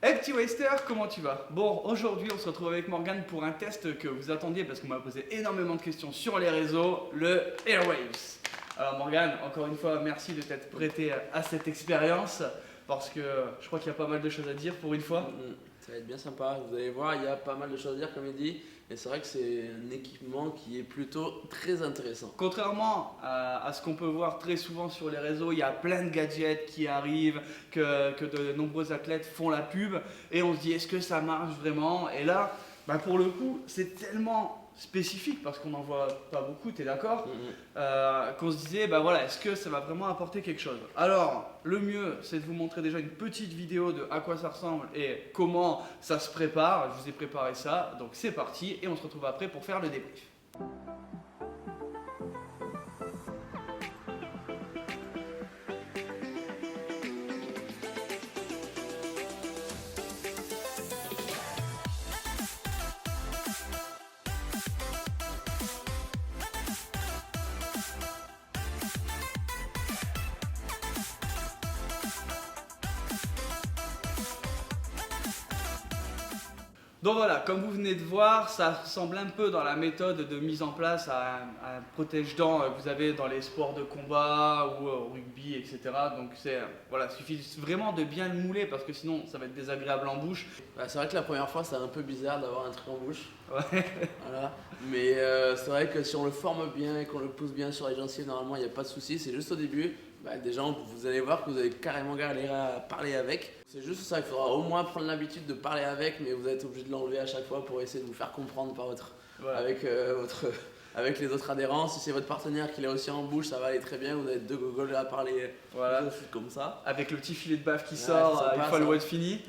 Hey petit Waster, comment tu vas? Bon, aujourd'hui on se retrouve avec Morgane pour un test que vous attendiez parce qu'on m'a posé énormément de questions sur les réseaux, le Airwaves. Alors Morgane, encore une fois, merci de t'être prêté à cette expérience parce que je crois qu'il y a pas mal de choses à dire pour une fois. Ça va être bien sympa, vous allez voir, il y a pas mal de choses à dire comme il dit, et c'est vrai que c'est un équipement qui est plutôt très intéressant. Contrairement à ce qu'on peut voir très souvent sur les réseaux, il y a plein de gadgets qui arrivent, que de nombreux athlètes font la pub, et on se dit est-ce que ça marche vraiment? Et là, pour le coup, c'est tellement spécifique parce qu'on n'en voit pas beaucoup, tu es d'accord? Qu'on se disait voilà, est-ce que ça va vraiment apporter quelque chose? Alors, le mieux, c'est de vous montrer déjà une petite vidéo de à quoi ça ressemble et comment ça se prépare. Je vous ai préparé ça, donc c'est parti, et on se retrouve après pour faire le débrief. Donc voilà, comme vous venez de voir, ça ressemble un peu dans la méthode de mise en place à un protège-dents que vous avez dans les sports de combat ou au rugby, etc. Donc voilà, il suffit vraiment de bien le mouler parce que sinon ça va être désagréable en bouche. C'est vrai que la première fois c'est un peu bizarre d'avoir un truc en bouche, Ouais. voilà. Mais c'est vrai que si on le forme bien et qu'on le pousse bien sur les gencives, normalement il n'y a pas de souci, c'est juste au début. Des gens, vous allez voir que vous allez carrément galérer à parler avec. C'est juste ça, il faudra au moins prendre l'habitude de parler avec, mais vous êtes obligé de l'enlever à chaque fois pour essayer de vous faire comprendre par Voilà. avec les autres adhérents. Si c'est votre partenaire qui l'a aussi en bouche, ça va aller très bien, vous avez deux gogoles à parler Voilà. comme ça. Avec le petit filet de bave qui sort, sympa, une fois le WOD fini.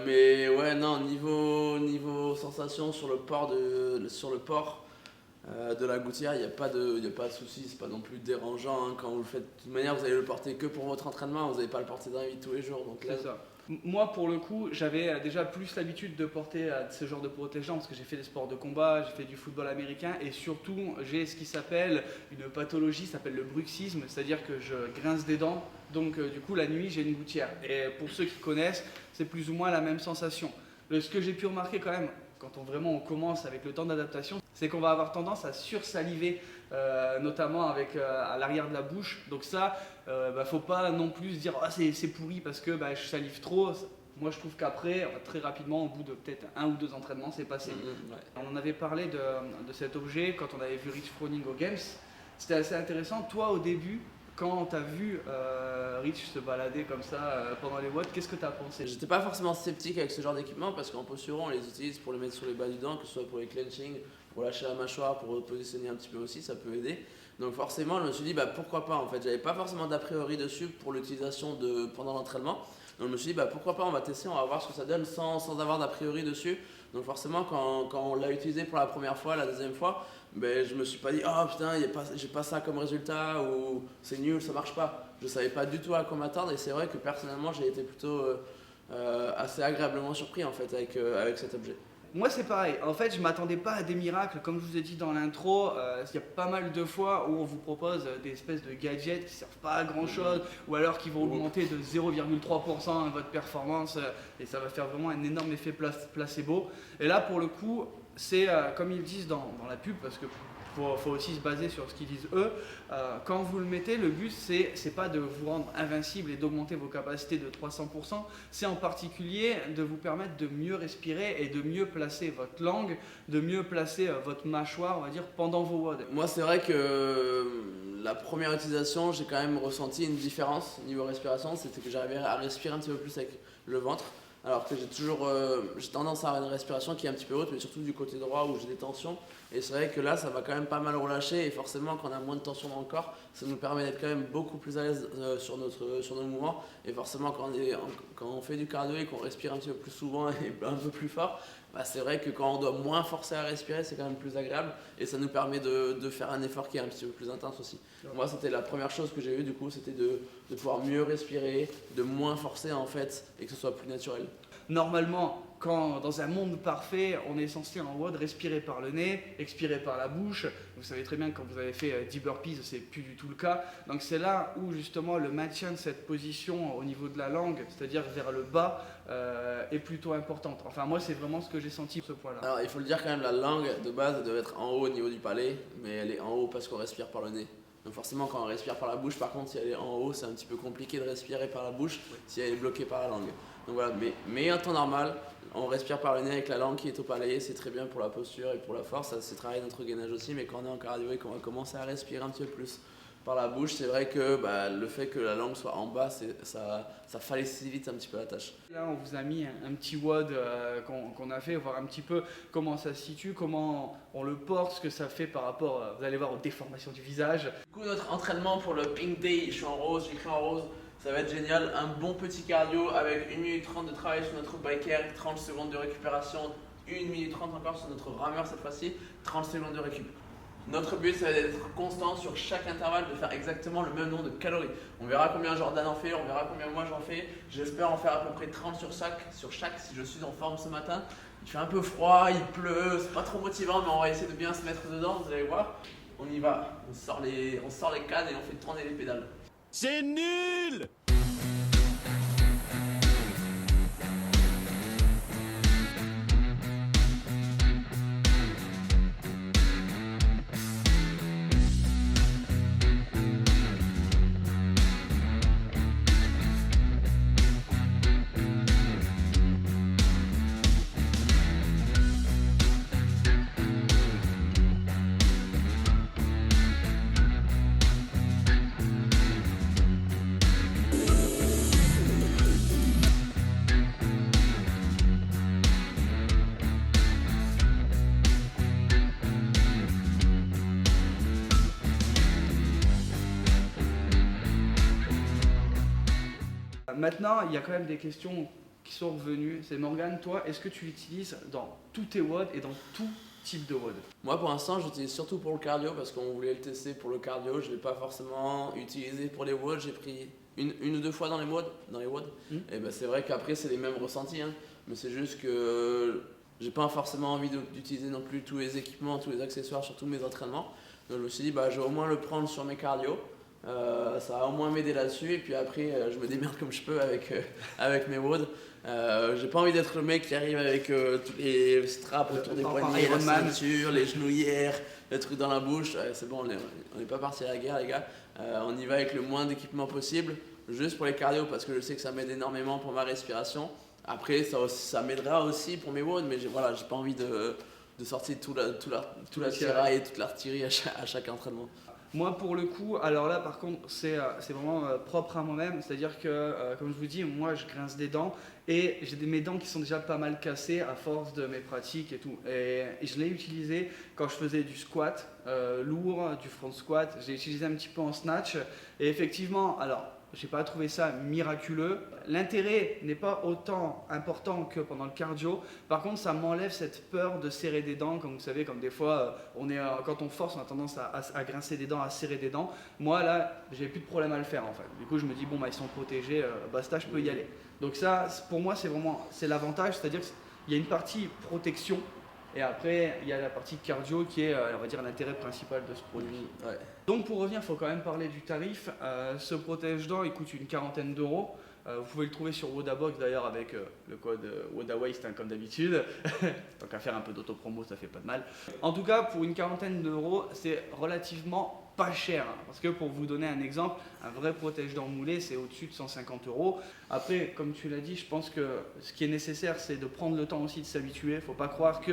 Mais ouais, non, niveau sensation sur le port de la gouttière, il n'y a pas de souci, c'est pas non plus dérangeant hein, quand vous le faites. De toute manière, vous allez le porter que pour votre entraînement, vous n'allez pas le porter dans la vie de tous les jours. Donc là, C'est ça. Moi, pour le coup, j'avais déjà plus l'habitude de porter ce genre de protège-dents parce que j'ai fait des sports de combat, j'ai fait du football américain et surtout, j'ai ce qui s'appelle une pathologie, ça s'appelle le bruxisme, c'est-à-dire que je grince des dents, donc du coup, la nuit, j'ai une gouttière. Et pour ceux qui connaissent, c'est plus ou moins la même sensation. Ce que j'ai pu remarquer quand même, quand on commence avec le temps d'adaptation, c'est qu'on va avoir tendance à sursaliver, notamment à l'arrière de la bouche. Donc ça, faut pas non plus se dire oh, c'est pourri parce que je salive trop. Moi je trouve qu'après, très rapidement, au bout de peut-être 1 ou 2 entraînements, c'est passé. ouais. On en avait parlé de cet objet quand on avait vu Rich Froning aux Games. C'était assez intéressant. Toi au début, quand tu as vu Rich se balader comme ça pendant les WOD, qu'est-ce que tu as pensé? J'étais pas forcément sceptique avec ce genre d'équipement parce qu'en posture, on les utilise pour les mettre sur les bas du dent, que ce soit pour les clenching, pour lâcher la mâchoire, pour repositionner un petit peu aussi, ça peut aider. Donc forcément, je me suis dit pourquoi pas en fait. J'avais pas forcément d'a priori dessus pour l'utilisation pendant l'entraînement. Donc je me suis dit pourquoi pas, on va tester, on va voir ce que ça donne sans avoir d'a priori dessus. Donc forcément, quand on l'a utilisé pour la première fois, la deuxième fois, je me suis pas dit oh putain, j'ai pas ça comme résultat ou c'est nul, ça marche pas. Je savais pas du tout à quoi m'attendre et c'est vrai que personnellement, j'ai été plutôt assez agréablement surpris en fait avec cet objet. Moi c'est pareil, en fait je m'attendais pas à des miracles, comme je vous ai dit dans l'intro, il y a pas mal de fois où on vous propose des espèces de gadgets qui servent pas à grand chose, ou alors qui vont augmenter de 0,3% votre performance, et ça va faire vraiment un énorme effet placebo. Et là pour le coup, c'est comme ils disent dans la pub, parce que faut aussi se baser sur ce qu'ils disent eux. Quand vous le mettez, le but c'est pas de vous rendre invincible et d'augmenter vos capacités de 300%, c'est en particulier de vous permettre de mieux respirer et de mieux placer votre langue, de mieux placer votre mâchoire, on va dire, pendant vos WOD. Moi c'est vrai que la première utilisation, j'ai quand même ressenti une différence niveau respiration, c'était que j'arrivais à respirer un petit peu plus avec le ventre. Alors que j'ai tendance à avoir une respiration qui est un petit peu haute, mais surtout du côté droit où j'ai des tensions. Et c'est vrai que là, ça va quand même pas mal relâcher. Et forcément, quand on a moins de tension dans le corps, ça nous permet d'être quand même beaucoup plus à l'aise sur nos mouvements. Et forcément, quand on fait du cardio et qu'on respire un petit peu plus souvent et un peu plus fort, c'est vrai que quand on doit moins forcer à respirer, c'est quand même plus agréable. Et ça nous permet de faire un effort qui est un petit peu plus intense aussi. Moi, c'était la première chose que j'ai eue, du coup, c'était de pouvoir mieux respirer, de moins forcer en fait, et que ce soit plus naturel. normalement, quand dans un monde parfait, on est censé en WOD respirer par le nez, expirer par la bouche. Vous savez très bien que quand vous avez fait 10 burpees, c'est plus du tout le cas. Donc c'est là où justement le maintien de cette position au niveau de la langue, c'est-à-dire vers le bas, est plutôt importante. Enfin moi c'est vraiment ce que j'ai senti sur ce point-là. Alors il faut le dire quand même, la langue de base elle doit être en haut au niveau du palais, mais elle est en haut parce qu'on respire par le nez. Donc forcément quand on respire par la bouche, par contre si elle est en haut, c'est un petit peu compliqué de respirer par la bouche si elle est bloquée par la langue. Donc voilà, mais en temps normal, on respire par le nez avec la langue qui est au palais, c'est très bien pour la posture et pour la force, ça c'est travailler notre gainage aussi, mais quand on est en cardio et qu'on va commencer à respirer un petit peu plus par la bouche, c'est vrai que le fait que la langue soit en bas, ça facilite un petit peu la tâche. Là, on vous a mis un petit WOD qu'on a fait, voir un petit peu comment ça se situe, comment on le porte, ce que ça fait par rapport, vous allez voir, aux déformations du visage. Du coup, notre entraînement pour le Pink Day, je suis en rose, j'écris en rose, ça va être génial. Un bon petit cardio avec 1 minute 30 de travail sur notre biker, 30 secondes de récupération, 1 minute 30 encore sur notre rameur cette fois-ci, 30 secondes de récup. Notre but, ça va être d'être constant sur chaque intervalle, de faire exactement le même nombre de calories. On verra combien Jordan en fait, on verra combien moi j'en fais. J'espère en faire à peu près 30 sur chaque si je suis en forme ce matin. Il fait un peu froid, il pleut, c'est pas trop motivant, mais on va essayer de bien se mettre dedans, vous allez voir. On y va, on sort les cannes et on fait tourner les pédales. C'est nul! Maintenant, il y a quand même des questions qui sont revenues. C'est Morgane, toi, est-ce que tu l'utilises dans tous tes WOD et dans tout type de WOD? Moi pour l'instant j'utilise surtout pour le cardio parce qu'on voulait le tester pour le cardio, je ne l'ai pas forcément utilisé pour les WOD, j'ai pris une ou deux fois dans les WOD. Et c'est vrai qu'après c'est les mêmes ressentis, hein. Mais c'est juste que j'ai pas forcément envie d'utiliser non plus tous les équipements, tous les accessoires sur tous mes entraînements. Donc je me suis dit je vais au moins le prendre sur mes cardio. Ça va au moins m'aider là-dessus et puis après je me démerde comme je peux avec mes WOD. J'ai pas envie d'être le mec qui arrive avec tous les straps autour des poignets, la ceinture, les genouillères, le truc dans la bouche. C'est bon, on n'est pas parti à la guerre les gars. On y va avec le moins d'équipement possible, juste pour les cardio parce que je sais que ça m'aide énormément pour ma respiration. Après ça m'aidera aussi pour mes WOD, mais j'ai pas envie de sortir tout l'attirail et toute l'artillerie à chaque entraînement. Moi, pour le coup, alors là, par contre, c'est vraiment propre à moi-même. C'est-à-dire que, comme je vous dis, moi, je grince des dents et j'ai mes dents qui sont déjà pas mal cassées à force de mes pratiques et tout. Et je l'ai utilisé quand je faisais du squat lourd, du front squat. J'ai utilisé un petit peu en snatch. Et effectivement, alors, j'ai pas trouvé ça miraculeux. L'intérêt n'est pas autant important que pendant le cardio. Par contre, ça m'enlève cette peur de serrer des dents. Comme vous savez, comme des fois, quand on force, on a tendance à grincer des dents, à serrer des dents. Moi, là, j'ai plus de problème à le faire en fait. Du coup, je me dis, bon, ils sont protégés, basta, je peux y aller. Donc ça, pour moi, c'est l'avantage. C'est-à-dire qu'il y a une partie protection. Et après, il y a la partie cardio qui est, on va dire, l'intérêt principal de ce produit. Ouais. Donc pour revenir, il faut quand même parler du tarif. Ce protège-dents, il coûte une quarantaine d'euros. Vous pouvez le trouver sur WODABOX d'ailleurs avec le code WODAWASTE comme d'habitude. Tant qu'à faire un peu d'autopromo, ça fait pas de mal. En tout cas, pour une quarantaine d'euros, c'est relativement pas cher. Parce que pour vous donner un exemple, un vrai protège-dents moulé, c'est au-dessus de 150 euros. Après, comme tu l'as dit, je pense que ce qui est nécessaire, c'est de prendre le temps aussi de s'habituer. Il ne faut pas croire que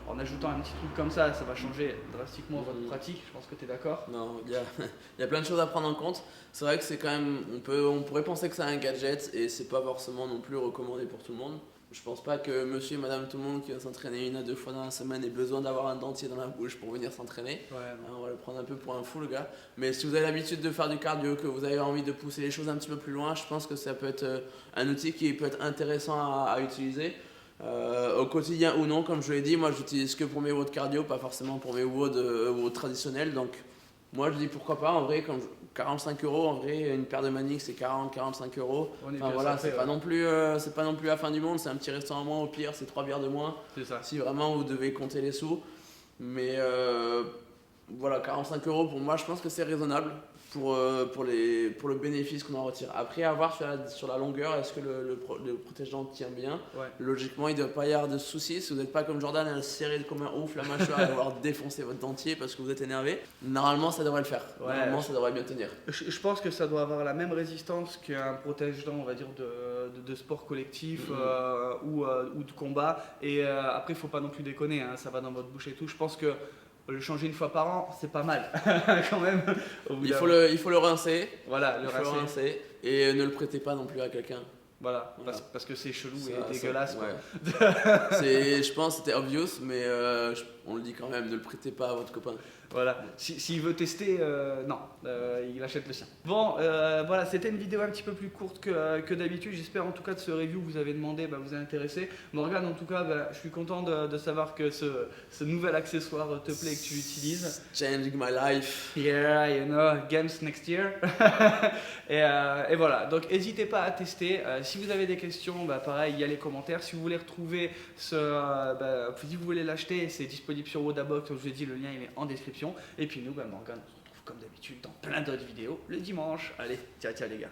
en ajoutant un petit truc comme ça va changer drastiquement votre pratique. Je pense que tu es d'accord. Non, il y a plein de choses à prendre en compte. C'est vrai que c'est quand même, on pourrait penser que c'est un gadget et c'est pas forcément non plus recommandé pour tout le monde. Je pense pas que monsieur et madame tout le monde qui va s'entraîner 1 à 2 fois dans la semaine ait besoin d'avoir un dentier dans la bouche pour venir s'entraîner. On va le prendre un peu pour un fou le gars. Mais si vous avez l'habitude de faire du cardio, que vous avez envie de pousser les choses un petit peu plus loin, je pense que ça peut être un outil qui peut être intéressant à utiliser. Au quotidien ou non, comme je l'ai dit, moi j'utilise que pour mes WOD cardio, pas forcément pour mes WOD traditionnels. Donc moi je dis pourquoi pas, en vrai, 45 euros en vrai, une paire de Manix c'est 40-45 euros. On est Enfin bien voilà, sapé, c'est pas, non plus, c'est pas non plus la fin du monde, c'est un petit restaurant en moins, au pire c'est 3 bières de moins. C'est ça. Si vraiment vous devez compter les sous. Mais voilà, 45 euros pour moi, je pense que c'est raisonnable pour le bénéfice qu'on en retire. Après, à voir sur la longueur, est-ce que le protège-dents tient bien. Ouais. Logiquement, il ne doit pas y avoir de soucis. Si vous n'êtes pas comme Jordan à serrer comme un ouf la mâchoire et avoir défoncé votre dentier parce que vous êtes énervé, normalement ça devrait le faire. Ouais. Normalement, ça devrait bien tenir. Je pense que ça doit avoir la même résistance qu'un protège-dents, on va dire, de sport collectif ou de combat. Et après, il faut pas non plus déconner, hein, ça va dans votre bouche et tout. Je pense que le changer une fois par an, c'est pas mal quand même. Il faut le rincer. Voilà, Il faut le rincer. Et ne le prêtez pas non plus à quelqu'un. Voilà, Voilà. Parce que c'est chelou Ça, et dégueulasse. Quoi. Ouais. Je pense que c'était obvious, mais on le dit quand même, ne le prêtez pas à votre copain. Voilà, s'il veut tester, non, il achète le sien. Bon, voilà, c'était une vidéo un petit peu plus courte que d'habitude. J'espère en tout cas que ce review que vous avez demandé vous a intéressé. Morgane, en tout cas, je suis content de savoir que ce nouvel accessoire te plaît et que tu l'utilises. Changing my life. Yeah, you know, games next year. et voilà, donc n'hésitez pas à tester. Si vous avez des questions, pareil, il y a les commentaires. Si vous voulez retrouver si vous voulez l'acheter, c'est disponible sur Wodabox. Comme je vous ai dit, le lien il est en description. Et puis nous, Morgane, on se retrouve comme d'habitude dans plein d'autres vidéos le dimanche. Allez, ciao les gars.